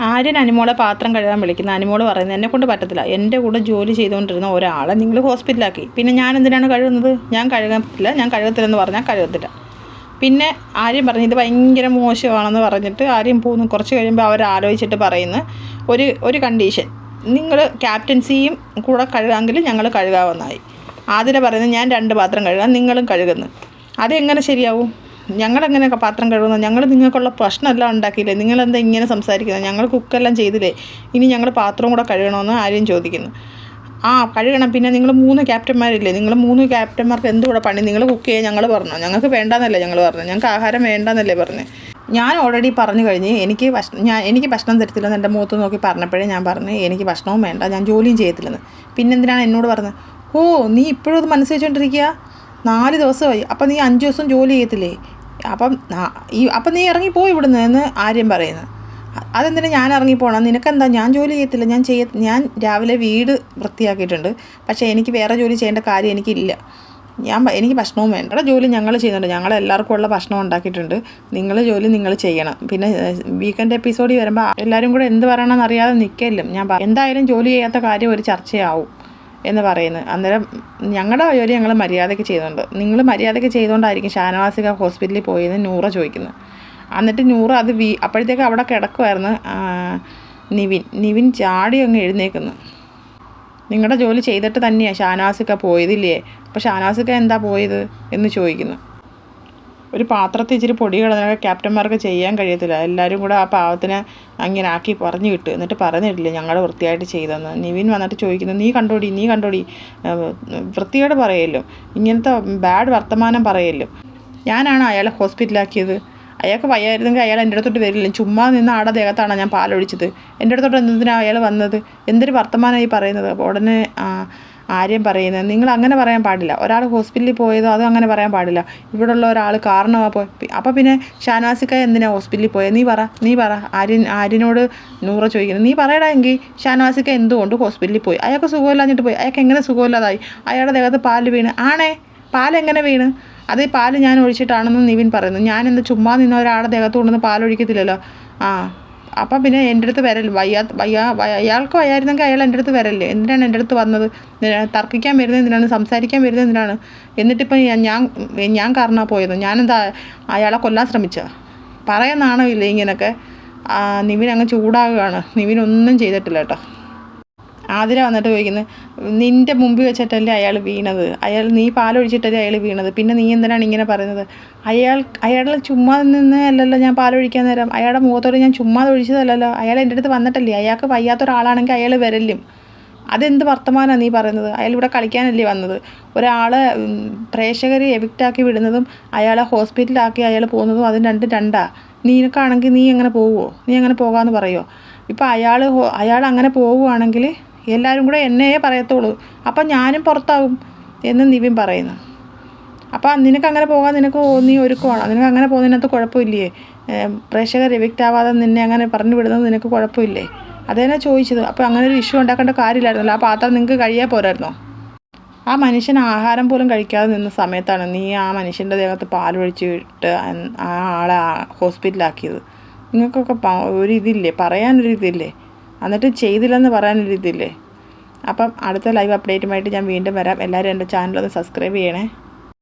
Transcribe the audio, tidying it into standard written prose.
ആര്യൻ അനുമോളെ പാത്രം കഴുകാൻ വിളിക്കുന്ന അനുമോള് പറയുന്നത് എന്നെക്കൊണ്ട് പറ്റത്തില്ല. എൻ്റെ കൂടെ ജോലി ചെയ്തുകൊണ്ടിരുന്ന ഒരാളെ നിങ്ങൾ ഹോസ്പിറ്റലാക്കി. പിന്നെ ഞാൻ എന്തിനാണ് കഴുകുന്നത്? ഞാൻ കഴുകത്തില്ല, ഞാൻ കഴുകത്തില്ലെന്ന് പറഞ്ഞാൽ കഴുകത്തില്ല. പിന്നെ ആര്യം പറഞ്ഞു ഇത് ഭയങ്കര മോശമാണെന്ന് പറഞ്ഞിട്ട് ആര്യം പോകുന്നു. കുറച്ച് കഴിയുമ്പോൾ അവർ ആലോചിച്ചിട്ട് പറയുന്നു ഒരു കണ്ടീഷൻ, നിങ്ങൾ ക്യാപ്റ്റൻസിയും കൂടെ കഴുകാമെങ്കിൽ ഞങ്ങൾ കഴുകാമെന്നായി. ആതിര പറയുന്നത് ഞാൻ 2 പാത്രം കഴുകാം, നിങ്ങളും കഴുകുന്നു. അതെങ്ങനെ ശരിയാവും? ഞങ്ങളെങ്ങനെ പാത്രം കഴുകുന്നത്? ഞങ്ങൾ നിങ്ങൾക്കുള്ള പ്രശ്നമെല്ലാം ഉണ്ടാക്കിയില്ലേ? നിങ്ങളെന്താ ഇങ്ങനെ സംസാരിക്കുന്നത്? ഞങ്ങൾ കുക്കെല്ലാം ചെയ്തില്ലേ, ഇനി ഞങ്ങൾ പാത്രവും കൂടെ കഴുകണമെന്ന് ആര്യം ചോദിക്കുന്നു. കഴുകണം. പിന്നെ നിങ്ങൾ 3 ക്യാപ്റ്റന്മാരില്ലേ, നിങ്ങൾ 3 ക്യാപ്റ്റന്മാർക്ക് എന്തുകൂടെ പണി? നിങ്ങൾ കുക്ക് ചെയ്യാൻ ഞങ്ങൾ പറഞ്ഞു, ഞങ്ങൾക്ക് വേണ്ടാന്നല്ലേ ഞങ്ങൾ പറഞ്ഞു, ഞങ്ങൾക്ക് ആഹാരം വേണ്ടാന്നല്ലേ പറഞ്ഞു. ഞാൻ ഓൾറെഡി പറഞ്ഞു കഴിഞ്ഞ് എനിക്ക് ഭക്ഷണം തരത്തില്ലെന്ന് എൻ്റെ മുഖത്ത് നോക്കി പറഞ്ഞപ്പോഴേ ഞാൻ പറഞ്ഞു എനിക്ക് ഭക്ഷണവും വേണ്ട, ഞാൻ ജോലിയും ചെയ്യത്തില്ലെന്ന്. പിന്നെന്തിനാണ് എന്നോട് പറഞ്ഞത്? നീ ഇപ്പോഴും അത് മനസ്സ് വെച്ചുകൊണ്ടിരിക്കുക? 4 ദിവസമായി, അപ്പം നീ 5 ദിവസം ജോലി ചെയ്യത്തില്ലേ? അപ്പം നീ ഇറങ്ങിപ്പോയി ഇവിടുന്ന് എന്ന് ആര്യം പറയുന്നത്. അതെന്തിനാ ഞാൻ ഇറങ്ങിപ്പോണം? നിനക്കെന്താ? ഞാൻ ജോലി ചെയ്യത്തില്ല, ഞാൻ രാവിലെ വീട് വൃത്തിയാക്കിയിട്ടുണ്ട്, പക്ഷേ എനിക്ക് വേറെ ജോലി ചെയ്യേണ്ട കാര്യം എനിക്കില്ല. എനിക്ക് ഭക്ഷണവും വേണ്ട. ജോലി ഞങ്ങൾ ചെയ്യുന്നുണ്ട്, ഞങ്ങളെല്ലാവർക്കും ഉള്ള ഭക്ഷണം ഉണ്ടാക്കിയിട്ടുണ്ട്. നിങ്ങൾ ജോലി നിങ്ങൾ ചെയ്യണം. പിന്നെ വീക്കെൻഡ് എപ്പിസോഡിൽ വരുമ്പോൾ എല്ലാവരും കൂടെ എന്ത് പറയണമെന്ന് അറിയാതെ നിൽക്കലും. എന്തായാലും ജോലി ചെയ്യാത്ത കാര്യം ഒരു ചർച്ചയാവും എന്ന് പറയുന്നത്. അന്നേരം ഞങ്ങളുടെ ജോലി ഞങ്ങൾ മര്യാദയ്ക്ക് ചെയ്യുന്നുണ്ട്, നിങ്ങൾ മര്യാദയ്ക്ക് ചെയ്തുകൊണ്ടായിരിക്കും ഷാനവാസിക ഹോസ്പിറ്റലിൽ പോയെന്ന് നൂറ ചോദിക്കുന്നത്. എന്നിട്ട് നൂറ അപ്പോഴത്തേക്ക് അവിടെ കിടക്കുമായിരുന്നു. നിവിൻ ചാടി അങ്ങ് എഴുന്നേക്കുന്നു. നിങ്ങളുടെ ജോലി ചെയ്തിട്ട് തന്നെയാണ് ഷാനവാസിക്ക പോയതില്ലേ? അപ്പോൾ ഷാനവാസിക്ക എന്താ പോയത് എന്ന് ചോദിക്കുന്നു. ഒരു പാത്രത്തിൽ ഇച്ചിരി പൊടി കിടന്നൊക്കെ ക്യാപ്റ്റന്മാർക്ക് ചെയ്യാൻ കഴിയത്തില്ല. എല്ലാവരും കൂടെ ആ പാവത്തിനെ അങ്ങനെ ആക്കി പറഞ്ഞു വിട്ടു. എന്നിട്ട് പറഞ്ഞിട്ടില്ലേ ഞങ്ങൾ വൃത്തിയായിട്ട് ചെയ്തെന്ന്. നിവിൻ വന്നിട്ട് ചോദിക്കുന്നു നീ കണ്ടോടി വൃത്തിയോട് പറയല്ലോ, ഇങ്ങനത്തെ ബാഡ് വർത്തമാനം പറയല്ലോ. ഞാനാണ് അയാളെ ഹോസ്പിറ്റലാക്കിയത്. അയാൾക്ക് വയ്യായിരുന്നെങ്കിൽ അയാൾ എൻ്റെ അടുത്തോട്ട് വരില്ല. ചുമ്മാ നിന്ന് ആടെ ദേഹത്താണ് ഞാൻ പാലൊഴിച്ചത്. എൻ്റെ അടുത്തോട്ട് എന്തിനാണ് അയാൾ വന്നത്? എന്തൊരു വർത്തമാനമായി പറയുന്നത്? അപ്പോൾ ഉടനെ ആര്യം പറയുന്നത് നിങ്ങൾ അങ്ങനെ പറയാൻ പാടില്ല. ഒരാൾ ഹോസ്പിറ്റലിൽ പോയതോ അതും അങ്ങനെ പറയാൻ പാടില്ല. ഇവിടെയുള്ള ഒരാൾ കാരണമാണ് പോയി. അപ്പോൾ പിന്നെ ഷാനവാസിക്ക എന്തിനാണ് ഹോസ്പിറ്റലിൽ പോയത്? നീ പറ. ആര്യനോട് നൂറ ചോദിക്കുന്നത്. നീ പറയടാ എങ്കിൽ ഷാനവാസിക്ക എന്തുകൊണ്ട് ഹോസ്പിറ്റലിൽ പോയി? അയാൾക്ക് സുഖമില്ലാഞ്ഞിട്ട് പോയി. അയാൾക്ക് എങ്ങനെ സുഖമില്ലാതായി? അയാളുടെ ദേഹത്ത് പാല് വീണ്. പാലെങ്ങനെ വീണ്? അതേ പാല് ഞാൻ ഒഴിച്ചിട്ടാണെന്ന് നിവിൻ പറയുന്നു. ഞാനെന്താ ചുമ്മാ നിന്ന് ഒരാളുടെ ദേഹത്ത് കൊണ്ടുവന്ന് പാലൊഴിക്കത്തില്ലല്ലോ. അപ്പം പിന്നെ എൻ്റെ അടുത്ത് വരല്ലേ? അയാൾക്ക് വയ്യായിരുന്നെങ്കിൽ അയാൾ എൻ്റെ അടുത്ത് വരല്ലേ? എന്തിനാണ് എൻ്റെ അടുത്ത് വന്നത്? തർക്കിക്കാൻ വരുന്നത് എന്തിനാണ്? സംസാരിക്കാൻ വരുന്നത് എന്തിനാണ്? എന്നിട്ടിപ്പം ഞാൻ കാരണമാണ് പോയത്. ഞാനെന്താ അയാളെ കൊല്ലാൻ ശ്രമിച്ചോ? പറയുന്നതാണോ ഇല്ലേ ഇങ്ങനെയൊക്കെ? നിവിൻ അങ്ങ് ചൂടാകുകയാണ്. നിവിൻ ഒന്നും ചെയ്തിട്ടില്ല കേട്ടോ. ആതിര വന്നിട്ട് ചോദിക്കുന്നത് നിൻ്റെ മുമ്പിൽ വെച്ചിട്ടല്ലേ അയാൾ വീണത്? നീ പാലൊഴിച്ചിട്ടല്ലേ അയാൾ വീണത്? പിന്നെ നീ എന്തിനാണ് ഇങ്ങനെ പറയുന്നത്? അയാൾ ചുമ്മാ നിന്ന് അല്ലല്ലോ ഞാൻ പാലൊഴിക്കാൻ നേരം. അയാളുടെ മുഖത്തോട് ഞാൻ ചുമ്മാ ഒഴിച്ചതല്ലല്ലോ. അയാൾ എൻ്റെ അടുത്ത് വന്നിട്ടല്ലേ. അയാൾക്ക് വയ്യാത്ത ഒരാളാണെങ്കിൽ അയാൾ വരല്ലും. അതെന്ത് വർത്തമാനമാണ് നീ പറയുന്നത്? അയാൾ ഇവിടെ കളിക്കാനല്ലേ വന്നത്? ഒരാളെ പ്രേക്ഷകർ എവിക്റ്റാക്കി വിടുന്നതും അയാളെ ഹോസ്പിറ്റലാക്കി അയാൾ പോകുന്നതും അതും രണ്ടാ. നിനക്കാണെങ്കിൽ നീ എങ്ങനെ പോവുമോ? നീ അങ്ങനെ പോകാമെന്ന് പറയുമോ? ഇപ്പം അയാൾ അങ്ങനെ പോവുകയാണെങ്കിൽ എല്ലാവരും കൂടെ എന്നെയേ പറയത്തുള്ളൂ. അപ്പം ഞാനും പുറത്താവും എന്ന് നിവിൻ പറയുന്നു. അപ്പം നിനക്കങ്ങനെ പോകാൻ നീ ഒരുക്കുവാണോ? നിനക്ക് അങ്ങനെ പോകുന്നതിനകത്ത് കുഴപ്പമില്ലേ? പ്രേക്ഷകർ എവിക്റ്റ് ആവാതെ നിന്നെ അങ്ങനെ പറഞ്ഞു വിടുന്നത് നിനക്ക് കുഴപ്പമില്ലേ? അതേനാ ചോദിച്ചത്. അപ്പോൾ അങ്ങനെ ഒരു ഇഷ്യൂ ഉണ്ടാക്കേണ്ട കാര്യമില്ലായിരുന്നല്ലോ. ആ പാത്രം നിങ്ങൾക്ക് കഴിയാൻ പോരായിരുന്നോ? ആ മനുഷ്യൻ ആഹാരം പോലും കഴിക്കാതെ നിന്ന സമയത്താണ് നീ ആ മനുഷ്യൻ്റെ ദേഹത്ത് പാലൊഴിച്ചിട്ട് ആ ആളെ ഹോസ്പിറ്റലാക്കിയത്. നിങ്ങൾക്കൊക്കെ ഒരിതില്ലേ, പറയാനൊരിതില്ലേ? എന്നിട്ട് ചെയ്തില്ലെന്ന് പറയാനൊരിതില്ലേ? അപ്പം അടുത്ത ലൈവ് അപ്ഡേറ്റുമായിട്ട് ഞാൻ വീണ്ടും വരാം. എല്ലാവരും എൻ്റെ ചാനലൊന്ന് സബ്സ്ക്രൈബ് ചെയ്യണേ.